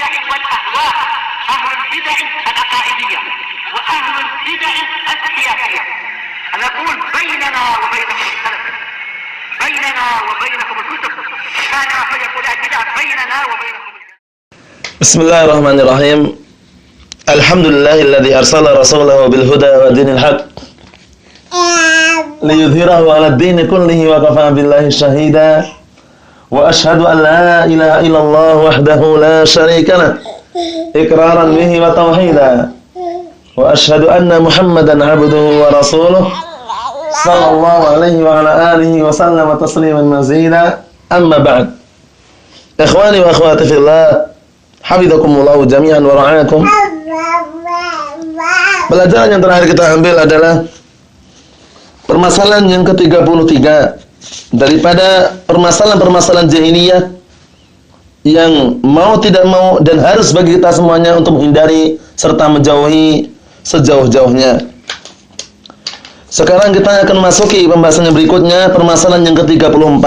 البدع والأهواء، أهل البدع العقائدية وأهل البدع السياسية. نقول بيننا وبينكم السلف، بيننا وبينكم الكتب، كان فيقول البدع بيننا وبينكم. بسم الله الرحمن الرحيم. الحمد لله الذي أرسل رسوله بالهدى ودين الحق ليظهره على الدين كله وكفى بالله شهيدا وأشهد أن لا إله إلا الله وحده لا شريك له إقرارا به وتوحيدا وأشهد أن محمدا عبده ورسوله صلى الله عليه وعلى آله وسلم تسليما مزيدا. أما بعد، إخواني وأخواتي في الله، hafizakumullah jami'an wa ra'akum. Pelajaran yang terakhir kita ambil adalah permasalahan yang ke-33 daripada permasalahan-permasalahan jahiliyah yang mau tidak mau dan harus bagi kita semuanya untuk menghindari serta menjauhi sejauh-jauhnya. Sekarang kita akan masuki pembahasan yang berikutnya, permasalahan yang ke-34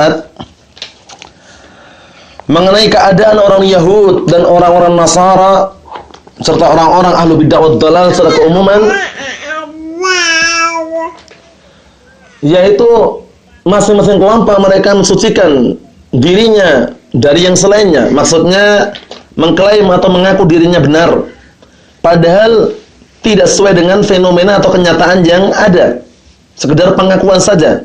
mengenai keadaan orang Yahud dan orang-orang Nasara serta orang-orang ahlu bid'ah wad dhalal secara keumuman, yaitu masing-masing kelompok mereka mensucikan dirinya dari yang selainnya. Maksudnya mengklaim atau mengaku dirinya benar, padahal tidak sesuai dengan fenomena atau kenyataan yang ada. Sekedar pengakuan saja.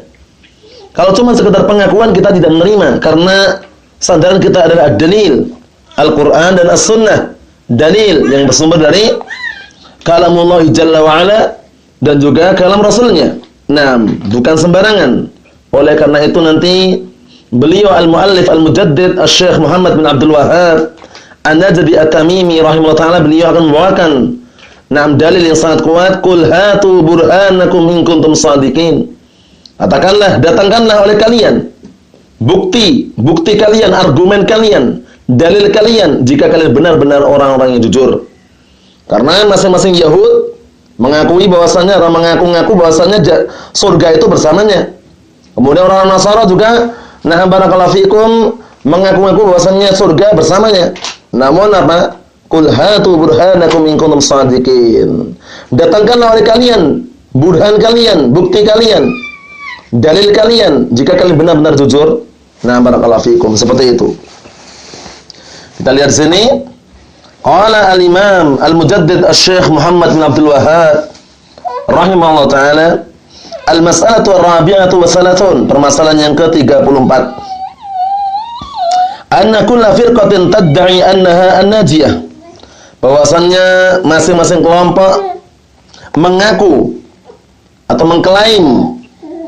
Kalau cuma sekedar pengakuan kita tidak menerima, karena sandaran kita adalah dalil Al-Quran dan As-Sunnah, dalil yang bersumber dari kalamullah Jalla wa'ala dan juga kalam Rasulnya. Nah, bukan sembarangan. Oleh karena itu nanti beliau al-muallif al-mujaddid Syekh Muhammad bin Abdul Wahhab An-Najdi At-Tamimi rahimahullah ta'ala, beliau akan membawakan dalil yang sangat kuat. Qul hatu burhanakum in kuntum shadiqin. Katakanlah, datangkanlah oleh kalian bukti kalian, argumen kalian, dalil kalian jika kalian benar-benar orang-orang yang jujur. Karena masing-masing Yahud mengakui bahwasanya, mengaku-ngaku bahwasanya surga itu bersamanya. Kemudian orang Nasara juga, nah barakallahu fikum, mengaku-ngaku bahwasanya surga bersamanya. Namun apa? Qul hatu burhanakum in kuntum shadiqin. Datangkanlah oleh kalian burhan kalian, bukti kalian, dalil kalian jika kalian benar-benar jujur. Nah, barakallahu fikum, seperti itu. Kita lihat sini. Qala al-Imam al-Mujaddid Syekh Muhammad bin Abdul Wahhab rahimahullah taala, al-mas'alatu ar-rabi'atu wa salatun, permasalahan yang ke-34. Anna kulla firqatin tad'i annaha an-najiyah. Bahwasannya masing-masing kelompok mengaku atau mengklaim,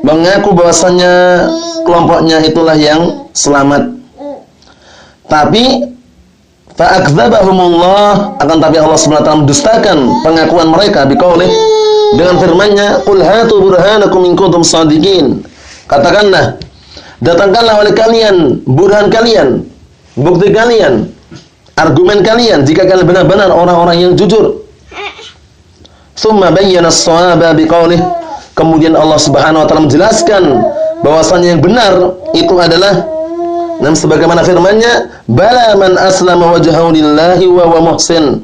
mengaku bahwasannya kelompoknya itulah yang selamat. Tapi fa'akdzabahumullah, akan tapi Allah Subhanahu wa taala mendustakan pengakuan mereka biqaulih, dengan firman-Nya, qul hatu burhanakum in kuntum shadiqin. Katakanlah, datangkanlah oleh kalian burhan kalian, bukti kalian, argumen kalian jika kalian benar-benar orang-orang yang jujur. Tsumma bayyana as-shawaba biqaulih, kemudian Allah Subhanahu wa taala menjelaskan bahwasanya yang benar itu adalah sebagaimana firman-Nya, bala man aslama wajhahu lillahi wa huwa muhsin.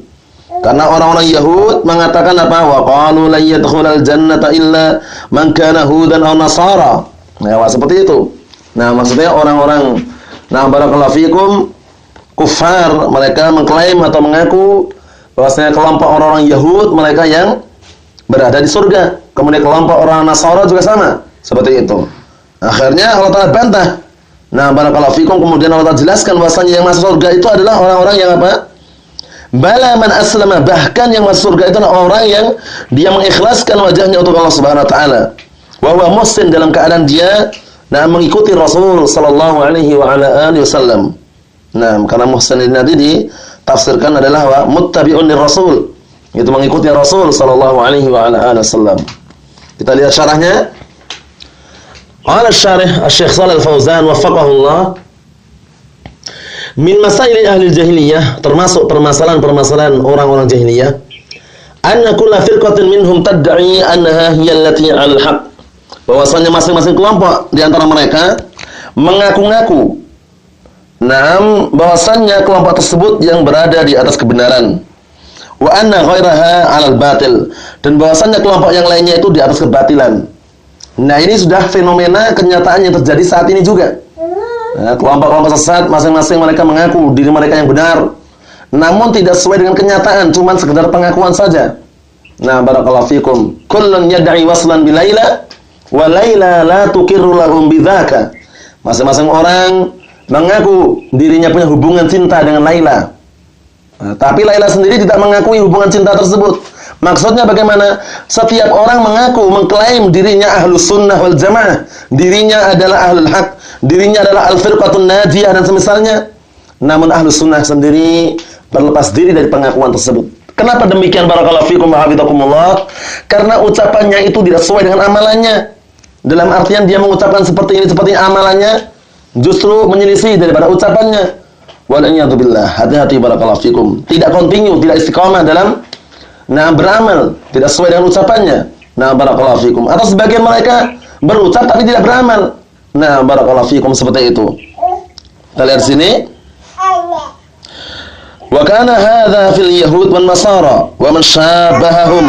Karena orang-orang Yahud mengatakan apa? Wa qalu la yadkhulul jannata illa man kana hudan aw nasara. Nah, seperti itu. Nah, maksudnya orang-orang, nah barakallahu fikum, kufar, mereka mengklaim atau mengaku bahwasanya kelompok orang-orang Yahud mereka yang berada di surga. Kemudian kelompok orang Nasara juga sama, seperti itu. Akhirnya Allah Ta'ala bantah. Nah, barakallahu fikum, kemudian Allah Ta'ala jelaskan bahwasanya yang masuk surga itu adalah orang-orang yang apa? Bala man aslama, bahkan yang masuk surga itu adalah orang yang dia mengikhlaskan wajahnya untuk Allah Subhanahu wa taala. Wa huwa muhsin, dalam keadaan dia mengikuti Rasul sallallahu alaihi wa ala alihi wasallam. Nah, karena muhsin ini nanti ditafsirkan adalah muttabi'un lirrasul, itu mengikuti Rasul sallallahu alaihi wa ala alihi wasallam. Kita lihat syarahnya. Qala asy-syarih Asy-Syaikh Shalih Al-Fauzan waffaqahullah, min masail ahli jahiliyah, termasuk permasalahan-permasalahan orang-orang jahiliyah, anna kullu firqatin minhum tad'i annaha hiya allati 'alal haqq, bahwasanya masing-masing kelompok di antara mereka mengaku-ngaku Naam, bahwasannya kelompok tersebut yang berada di atas kebenaran. Wa anna ghairaha 'alal batil, dan bahwasannya kelompok yang lainnya itu di atas kebatilan. Nah, ini sudah fenomena kenyataan yang terjadi saat ini juga. Nah, kelompok-kelompok sesat masing-masing mereka mengaku diri mereka yang benar, namun tidak sesuai dengan kenyataan, cuma sekedar pengakuan saja. Nah, barakallahu fikum. Kullun yad'i waslan bi Laila wa Laila la tuqirru lahum bidzaka. Masing-masing orang mengaku dirinya punya hubungan cinta dengan Laila. Nah, tapi Laila sendiri tidak mengakui hubungan cinta tersebut. Maksudnya bagaimana? Setiap orang mengaku, mengklaim dirinya ahlus sunnah wal jamaah, dirinya adalah ahlul haq, dirinya adalah al-firqatun najiyah dan semisalnya. Namun ahlus sunnah sendiri berlepas diri dari pengakuan tersebut. Kenapa demikian? Barakallahu fikum wa hafizakumullah. Karena ucapannya itu tidak sesuai dengan amalannya. Dalam artian dia mengucapkan seperti ini, seperti amalannya justru menyelisih daripada ucapannya. Wal'iyadzubillah. Hati-hati barakallahu fikum. Tidak kontinu, tidak istiqamah dalam beramal, tidak sesuai dengan ucapannya. Barakallahu fikum. Atau sebagian mereka berucap tapi tidak beramal. Barakallahu fikum, seperti itu. Kita lihat sini. Wa kana hadza fil yahud wan nasara wa man syabahahum.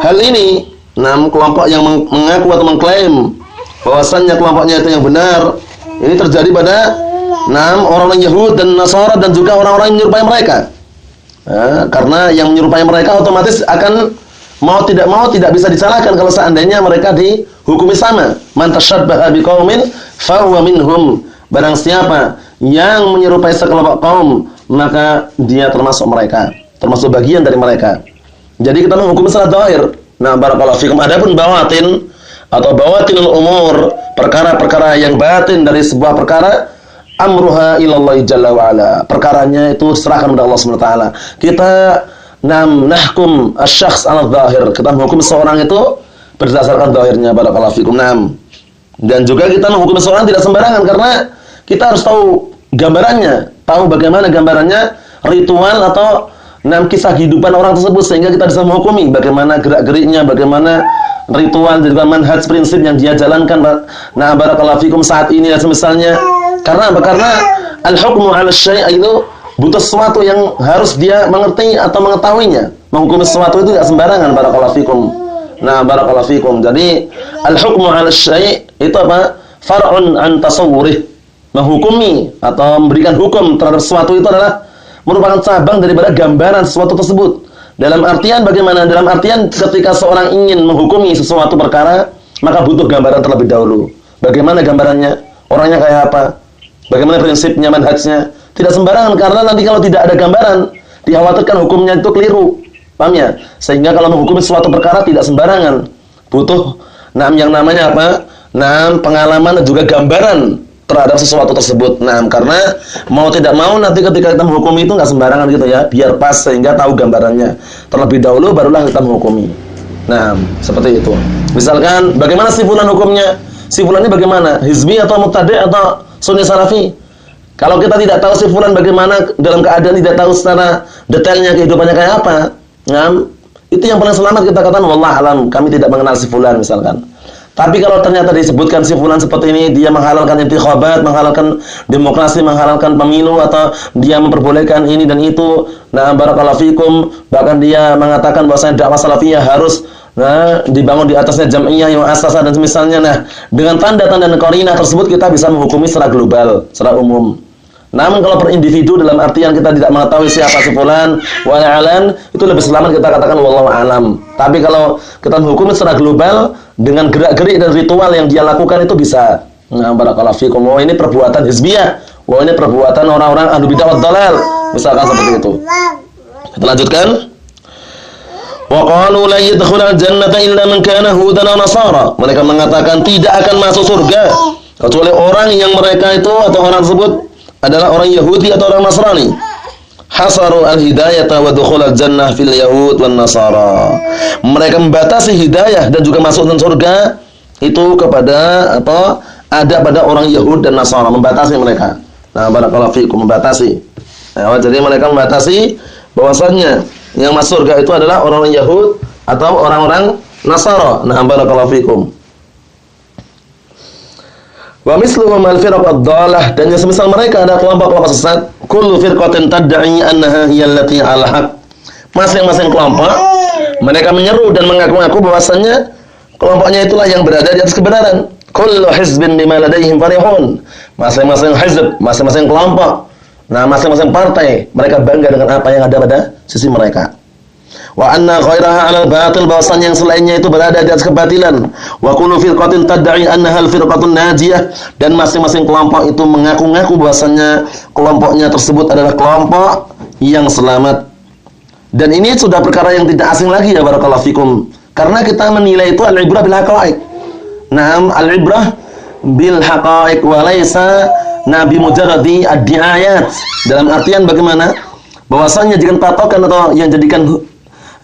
Hal ini kelompok yang mengaku atau mengklaim bahwasannya kelompoknya itu yang benar, ini terjadi pada orang-orang Yahud dan Nasara dan juga orang-orang yang menyerupai mereka. Karena yang menyerupai mereka otomatis akan mau tidak bisa disalahkan kalau seandainya mereka dihukumi sama. Man tashabbaha biqaumin fa huwa minhum. Barang siapa yang menyerupai sekelompok kaum, maka dia termasuk mereka, termasuk bagian dari mereka. Jadi kita menghukum secara zahir. Barakallahu fikum. Adapun bawatin atau bawatinul umur, perkara-perkara yang batin dari sebuah perkara, amruha ilallahi jalla wa ala. Perkaranya itu serahkan kepada Allah Subhanahu wa taala. Kita nahkum asy-syakhs 'ala dzahir. Kita menghukum seorang itu berdasarkan zahirnya. Barakallahu fikum. Dan juga kita menghukum seorang tidak sembarangan, karena kita harus tahu gambarannya, tahu bagaimana gambarannya, ritual atau kisah kehidupan orang tersebut, sehingga kita bisa menghukumi bagaimana gerak-geriknya, bagaimana ritual dan juga manhaj prinsip yang dia jalankan. Barakallahu fikum saat ini dan semisalnya. Karena apa? Karena al-hukmu 'ala syai' itu butuh sesuatu yang harus dia mengerti atau mengetahuinya. Menghukumi sesuatu itu tidak sembarangan. Barakallahu fikum. Barakallahu fikum. Jadi al-hukmu 'ala syai' itu apa? Far'un an tasawwurih. Menghukumi atau memberikan hukum terhadap sesuatu itu adalah merupakan cabang daripada gambaran sesuatu tersebut. Dalam artian bagaimana? Dalam artian ketika seorang ingin menghukumi sesuatu perkara, maka butuh gambaran terlebih dahulu. Bagaimana gambarannya? Orangnya kayak apa? Bagaimana prinsipnya, manhajnya? Tidak sembarangan, karena nanti kalau tidak ada gambaran, dikhawatirkan hukumnya itu keliru. Paham ya? Sehingga kalau menghukumi suatu perkara tidak sembarangan. Butuh yang namanya apa? Pengalaman dan juga gambaran terhadap sesuatu tersebut. Karena mau tidak mau nanti ketika kita menghukumi itu nggak sembarangan gitu ya, biar pas sehingga tahu gambarannya. Terlebih dahulu barulah kita menghukumi. Seperti itu. Misalkan bagaimana si fulan hukumnya? Si fulan ini bagaimana? Hizbi atau mubtadi' atau sunni salafi? Kalau kita tidak tahu si fulan bagaimana, dalam keadaan tidak tahu secara detailnya kehidupannya kayak apa, itu yang paling selamat kita katakan wallah alam, kami tidak mengenal si fulan misalkan. Tapi kalau ternyata disebutkan si fulan seperti ini, dia menghalalkan intikhabat, menghalalkan demokrasi, menghalalkan pemilu, atau dia memperbolehkan ini dan itu, barakallahu fikum, bahkan dia mengatakan bahwasanya dakwah salafiyah harus dibangun di atasnya jam'iyah yang asasah dan semisalnya. Dengan tanda-tanda dan qarinah tersebut kita bisa menghukumi secara global, secara umum. Namun kalau per individu dalam artian kita tidak mengetahui siapa si fulan wa'alan, itu lebih selamat kita katakan wallahu alam. Tapi kalau kita menghukumi secara global dengan gerak-gerik dan ritual yang dia lakukan itu bisa. Barakallahu fikum. Ini perbuatan hizbiyah. Ini perbuatan orang-orang ahlu bidah wad dhalal. Misalkan seperti itu. Kita lanjutkan. Wa qalu la yadkhulul jannata illa man kana hudan aw nasara. Mereka mengatakan tidak akan masuk surga kecuali orang yang mereka itu atau orang tersebut adalah orang Yahudi atau orang Nasrani. Hasaru al-hidayata wa dukhulal jannah fil yahud wan nasara. Mereka membatasi hidayah dan juga masuk dalam surga itu kepada apa? Ada pada orang Yahud dan Nasara, membatasi mereka. Barakallahu fikum, membatasi. Jadi mereka membatasi bahwasannya yang masuk surga itu adalah orang-orang Yahud atau orang-orang Nasara. Barakallahu fikum. Wa misluhum al-firaq ad-dhalah, dan yang semisal mereka ada kelompok-kelompok sesat. Kullu firqatin tad'i annaha hiya allati 'ala haq. Masing-masing kelompok mereka menyeru dan mengaku-ngaku bahwasanya kelompoknya itulah yang berada di atas kebenaran. Kullu hizbin bima ladaihim farihun. Masing-masing hizb, masing-masing kelompok, masing-masing partai, mereka bangga dengan apa yang ada pada sisi mereka. Wa anna ghairaha 'alal batil, bahwasanya yang selainnya itu berada di atas kebatilan. Wa kullu firqatin tad'i annaha al-firqatun najiyah, dan masing-masing kelompok itu mengaku-ngaku bahwasanya kelompoknya tersebut adalah kelompok yang selamat. Dan ini sudah perkara yang tidak asing lagi ya barakallahu fikum. Karena kita menilai itu al-ibrah bil haqa'iq. Naam, al-ibrah bil haqa'iq wa laisa nabi mujarradi ad-di'ayat. Dalam artian bagaimana? Bahwasanya jika patokan atau yang jadikan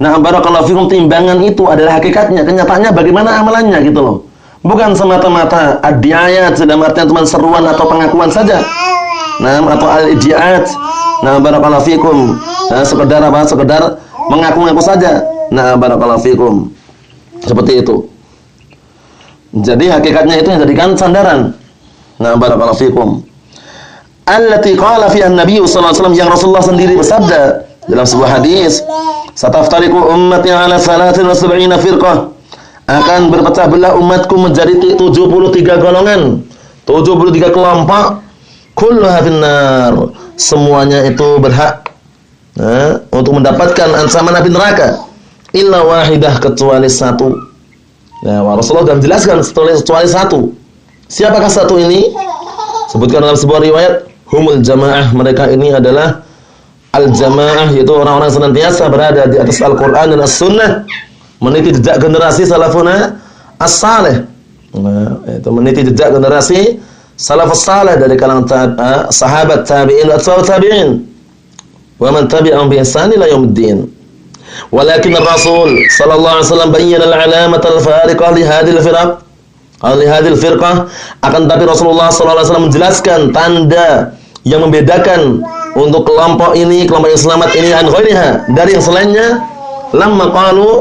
barakallahu fikum timbangan itu adalah hakikatnya, kenyataannya bagaimana amalannya gitu loh. Bukan semata-mata ad-di'ayat dalam artian cuma seruan atau pengakuan saja. Atau al-idiat. Barakallahu fikum. Sekedar apa? Sekedar mengaku-ngaku saja. Barakallahu fikum. Seperti itu. Jadi hakikatnya itu yang jadikan sandaran. Barakallahu fikum. Allati qala fiha an-nabiy sallallahu alaihi wasallam, yang Rasulullah sendiri bersabda dalam sebuah hadis, "Sataftariqu ummati ala 73 firqah." Akan berpecah belah umatku menjadi 73 golongan, 73 kelompok. Kulluha finnar. Semuanya itu berhak untuk mendapatkan ancaman api neraka. Illa wahidah, kecuali satu. Rasulullah sudah menjelaskan kecuali satu. Siapakah satu ini? Sebutkan dalam sebuah riwayat, humul jamaah, mereka ini adalah al-jamaah, yaitu orang-orang senantiasa berada di atas Al-Qur'an dan As-Sunnah, meniti jejak generasi salafuna as-salih. Itu meniti jejak generasi salafus salih dari kalangan sahabat, tabi'in, atba'ut tabi'in, wa man tabi'ahum bi ihsan ila yaumiddin. Walakin Rasul sallallahu alaihi wasallam bayyana al-'alamat al-fariqah li hadhihi al-firaq, li hadhihi al-firqah. Akan tapi Rasulullah sallallahu alaihi wasallam menjelaskan tanda yang membedakan untuk kelompok ini, kelompok yang selamat ini, an ghairiha, dari yang selainnya. Lamma qalu,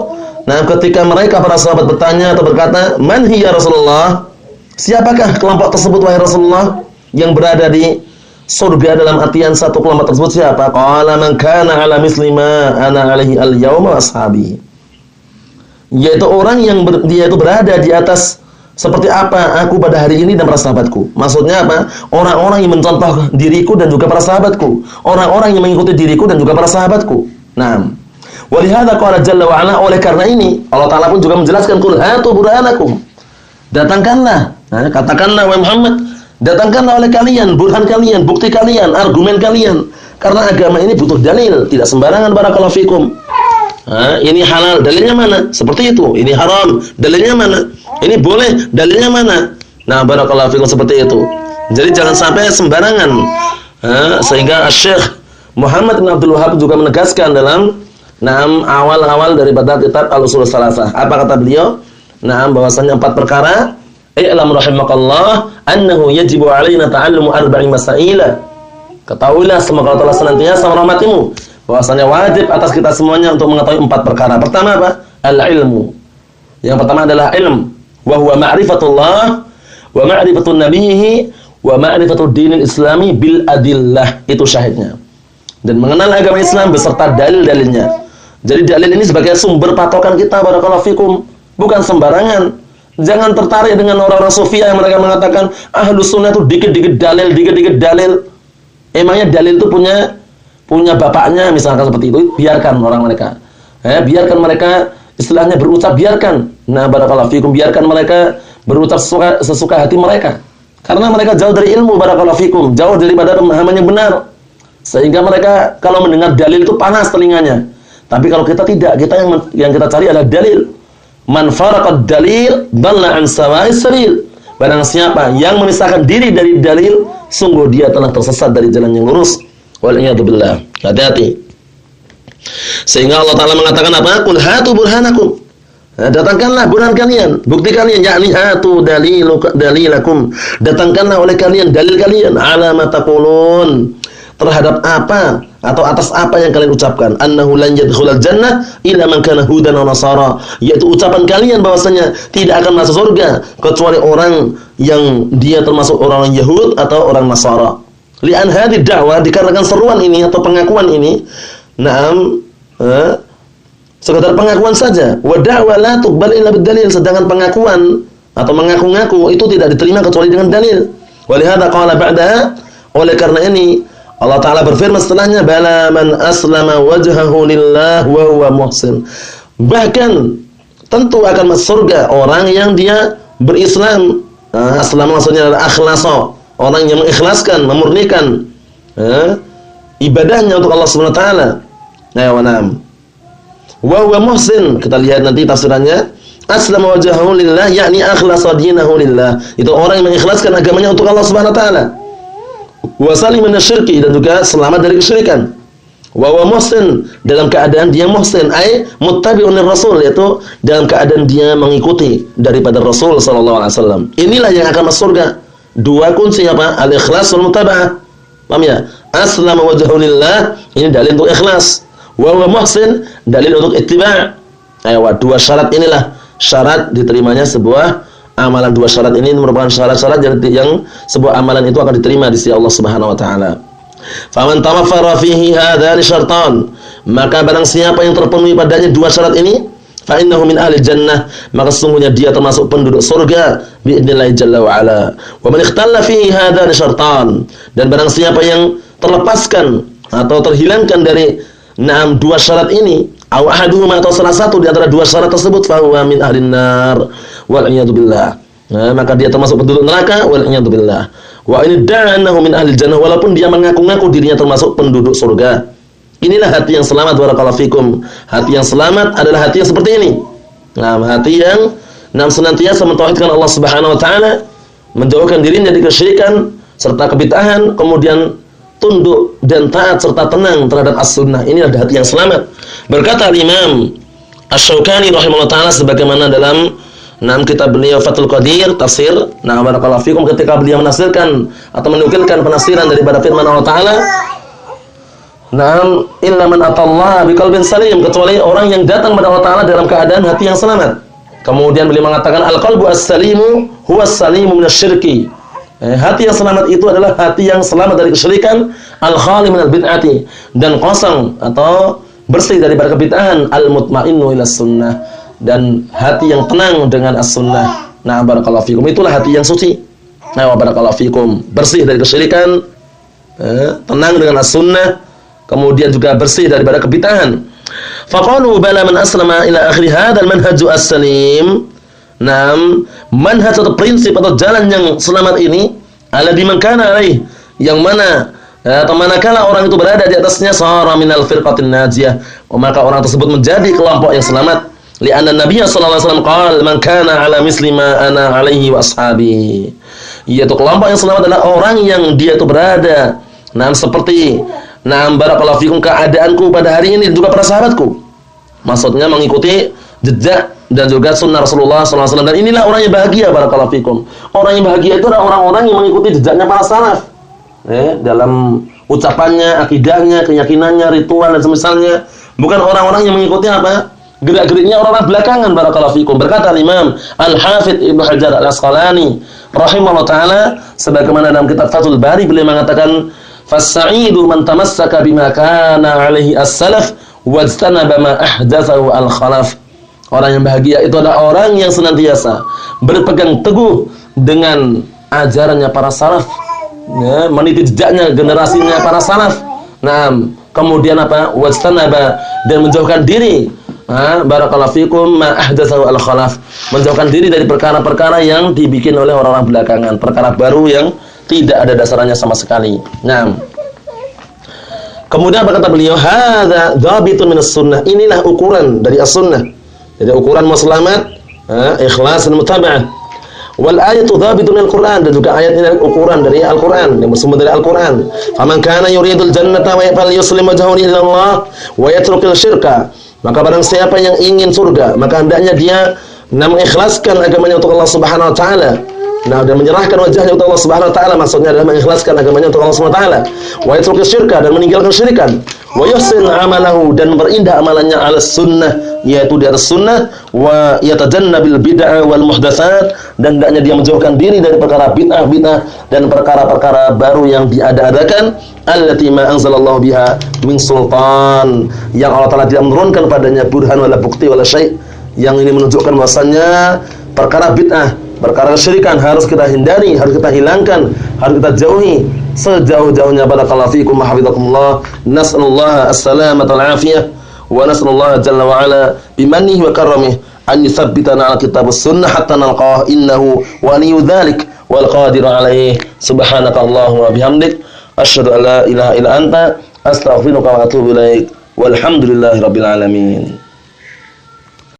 ketika mereka para sahabat bertanya atau berkata, "Man hiya Rasulullah?" Siapakah kelompok tersebut wahai Rasulullah yang berada di surga? Dalam artian satu kelompok tersebut siapa? Qala man kana ala misli ma ana alaihi al-yauma ashabi. Yaitu orang yang dia itu berada di atas seperti apa aku pada hari ini dan para sahabatku. Maksudnya apa? Orang-orang yang mencontoh diriku dan juga para sahabatku. Orang-orang yang mengikuti diriku dan juga para sahabatku. Naam. Walihada qala jalla wa ala, oleh karena ini Allah Ta'ala pun juga menjelaskan, qul hatu burhanakum. Datangkanlah, katakanlah wahai Muhammad, datangkanlah oleh kalian burhan kalian, bukti kalian, argumen kalian. Karena agama ini butuh dalil, tidak sembarangan barakallahu fikum. Ini halal, dalilnya mana? Seperti itu. Ini haram, dalilnya mana? Ini boleh, dalilnya mana? Barakallahu fikum, seperti itu. Jadi jangan sampai sembarangan. Sehingga Syekh Muhammad bin Abdul Wahhab juga menegaskan dalam awal-awal daripada kitab Al-Ushul Salasah. Apa kata beliau? Bahwasanya 4 perkara. I'lam rahimakallah annahu yajibu alaina ta'allumu arba'i masaila. Ketahuilah semoga Allah Ta'ala senantiasa merahmatimu, bahwasanya wajib atas kita semuanya untuk mengetahui 4 perkara. Pertama apa? Al-ilmu. Yang pertama adalah ilm, wa huwa ma'rifatullah wa ma'rifatun nabiyhi wa ma'rifatud dinil islami bil adillah. Itu syahidnya. Dan mengenal agama Islam beserta dalil-dalilnya. Jadi dalil ini sebagai sumber patokan kita barakallahu fikum. Bukan sembarangan. Jangan tertarik dengan orang-orang sufia yang mereka mengatakan ahlus sunnah itu dikit-dikit dalil. Emangnya dalil itu punya bapaknya misalkan seperti itu. Biarkan orang mereka. Biarkan mereka istilahnya berucap, biarkan. Barakallahu fikum, biarkan mereka berucap sesuka hati mereka. Karena mereka jauh dari ilmu barakallahu fikum, jauh daripada pemahaman yang benar. Sehingga mereka kalau mendengar dalil itu panas telinganya. Tapi kalau kita tidak, kita yang kita cari adalah dalil. Man faraqad dalil dalla an sawa'is sabil. Barang siapa yang memisahkan diri dari dalil, sungguh dia telah tersesat dari jalan yang lurus. Wal iyadu billah. Hati-hati. Sehingga Allah Ta'ala mengatakan apa? Qul hatu burhanakum. Datangkanlah burhan kalian, bukti kalian, yakni hatu dalilakum. Datangkanlah oleh kalian dalil kalian, ala ma taqulun, terhadap apa atau atas apa yang kalian ucapkan, annahu lan yadkhulal jannah illa man kana hudan wa nasara, yaitu ucapan kalian bahwasanya tidak akan masuk surga kecuali orang yang dia termasuk orang Yahud atau orang Nasara. Li'an hadhihi da'wah, dikarenakan seruan ini atau pengakuan ini, sekadar pengakuan saja. Wa da'wa la tuqbal illa bid-dalil, sedangkan pengakuan atau mengaku-ngaku itu tidak diterima kecuali dengan dalil. Wa lihadza qala ba'daha, oleh karena ini Allah Ta'ala berfirman setelahnya, bala man aslama wajhahu lillah wa huwa muhsin. Bahkan tentu akan masuk surga orang yang dia berislam. Aslam maksudnya adalah akhlasa, orang yang mengikhlaskan, memurnikan ibadahnya untuk Allah Subhanahu wa taala. Wa huwa muhsin, kita lihat nanti tafsirannya. Aslama wajhahu lillah yakni akhlasa dinahu lillah. Itu orang yang mengikhlaskan agamanya untuk Allah Subhanahu wa taala. Wa salima minasyirki, dan juga selamat dari kesyirikan. Wa huwa muhsin, dalam keadaan dia muhsin, ai muttabi'un lirrasul, yaitu dalam keadaan dia mengikuti daripada Rasul sallallahu alaihi wasallam. Inilah yang akan masuk surga. Dua kunci apa? Al-ikhlas wal mutaba'ah. Paham ya? Aslama wajhahu lillah, ini dalil untuk ikhlas. Wa huwa muhsin, dalil untuk ittiba'. Dua syarat inilah syarat diterimanya sebuah amalan. Dua syarat ini merupakan syarat-syarat yang sebuah amalan itu akan diterima di sisi Allah Subhanahu wa taala. Faman tawaffara fihi hadzal syartan, maka barang siapa yang terpenuhi padanya dua syarat ini, fa innahu min ahli jannah, maka sesungguhnya dia termasuk penduduk surga biidznillah jalla wa ala. Wa man ikhtalla fihi hadzal syartan, dan barang siapa yang terlepaskan atau terhilangkan dari dua syarat ini, aw ahaduhuma, atau salah satu di antara dua syarat tersebut, fa huwa min ahli nar wal iyadu billah, maka dia termasuk penduduk neraka wal iyadu billah. Wa in da'anahu min ahli jannah, walaupun dia mengaku-ngaku dirinya termasuk penduduk surga. Inilah hati yang selamat, barakallahu fikum. Hati yang selamat adalah hati yang seperti ini. Hati yang senantiasa mentauhidkan Allah Subhanahu wa taala, menjauhkan dirinya dari kesyirikan serta kebid'ahan, kemudian tunduk dan taat serta tenang terhadap as-sunnah. Inilah hati yang selamat. Berkata Imam Asy-Syaukani rahimahullah taala sebagaimana dalam kitab beliau Fathul Qadir tafsir, barakallahu fikum, ketika beliau menafsirkan atau menukilkan penafsiran daripada firman Allah taala, illa man atallaha biqalbin salim, kecuali orang yang datang kepada Allah taala dalam keadaan hati yang selamat. Kemudian beliau mengatakan al-qalbu as-salimu huwa as-salimu minasyirki. Hati yang selamat itu adalah hati yang selamat dari kesyirikan, al-khali minal bid'ati, dan kosong atau bersih daripada kebid'ahan, al-mutmainnu ila sunnah, dan hati yang tenang dengan as-sunnah. Barakallahu fikum, itulah hati yang suci. Barakallahu fikum, bersih dari kesyirikan, tenang dengan as-sunnah, kemudian juga bersih daripada kebid'ahan. Faqalu bala man aslama ila akhir hadzal manhaju as-salim. Manhaj atau prinsip atau jalan yang selamat ini, alladzi man kana alaih, yang mana atau manakala orang itu berada di atasnya, sara minal firqatin najiyah, maka orang tersebut menjadi kelompok yang selamat. Li'anna Nabiy sallallahu alaihi wasallam qala man kana ala misli ma ana alaihi wa ashabi, yaitu kelompok yang selamat adalah orang yang dia itu berada seperti barakallahu fikum keadaanku pada hari ini, juga para sahabatku. Maksudnya mengikuti jejak dan juga sunnah Rasulullah SAW. Dan inilah orang yang bahagia, barakallahu fikum. Orang yang bahagia itu adalah orang-orang yang mengikuti jejaknya para salaf, dalam ucapannya, akidahnya, keyakinannya, ritual dan semisalnya. Bukan orang-orang yang mengikuti gerak-geriknya orang-orang belakangan, barakallahu fikum. Berkata Imam Al-Hafidz Ibnu Hajar Al-Asqalani rahimahullah taala, sebagaimana dalam kitab Fathul Bari beliau mengatakan, fas-sa'idu man tamassaka bima kana alaihi as-salaf wajtanaba ma ahdatsahu al-khalaf. Orang yang bahagia itu adalah orang yang senantiasa berpegang teguh dengan ajarannya para salaf, meniti jejaknya, generasinya para salaf. Kemudian wajtanaba, dan menjauhkan diri, barakallahu fikum, ma ahdatsahu al-khalaf, menjauhkan diri dari perkara-perkara yang dibikin oleh orang-orang belakangan, perkara baru yang tidak ada dasarnya sama sekali. Kemudian berkata beliau, hadza dhabitun minas sunnah, inilah ukuran dari as-sunnah. Jadi ukuran mau selamat, ikhlas dan mutaba'ah. Wal ayatu dhabitun minal Qur'an, dan juga ayat ini ukuran dari Al-Qur'an, yang bersumber dari Al-Qur'an. Faman kana yuridul jannata wa falyuslim wajhahu ila Allah wa yatrukil syirka, maka barang siapa yang ingin surga, maka hendaknya dia mengikhlaskan agamanya untuk Allah Subhanahu wa taala. Dan menyerahkan wajahnya untuk Allah Subhanahu wa taala, maksudnya adalah mengikhlaskan agamanya untuk Allah Subhanahu wa taala. Wa yatrukil syirka, dan meninggalkan syirikan. wa yuhsin amalahu, dan berindah amalannya ala sunnah, yaitu di atas sunnah, wa yatajannabil bid'ah wal muhdatsat, dan hendaknya dia menjauhkan diri dari perkara bid'ah dan perkara-perkara baru yang diada-adakan, allati ma anzalallahu biha min sultan, yang Allah Taala tidak menurunkan padanya burhan wala bukti wala syai'. Yang ini menunjukkan bahwasanya perkara bid'ah, perkara kesyirikan harus kita hindari, harus kita hilangkan, harus kita jauhi sejauh-jauhnya. Barakallahu fiikum wa hafizakumullah. Nas'alullaha as-salamata wal afiyah wa nas'alullaha jalla wa ala bimannihi wa karamihi an yuthabbitana ala kitabus sunnah hatta nalqah, innahu waliyyu dzalik wal qadiru alaihi. Subhanakallahumma wa bihamdik asyhadu an la ilaha illa anta astaghfiruka wa atubu ilaik. Walhamdulillahirabbil alamin.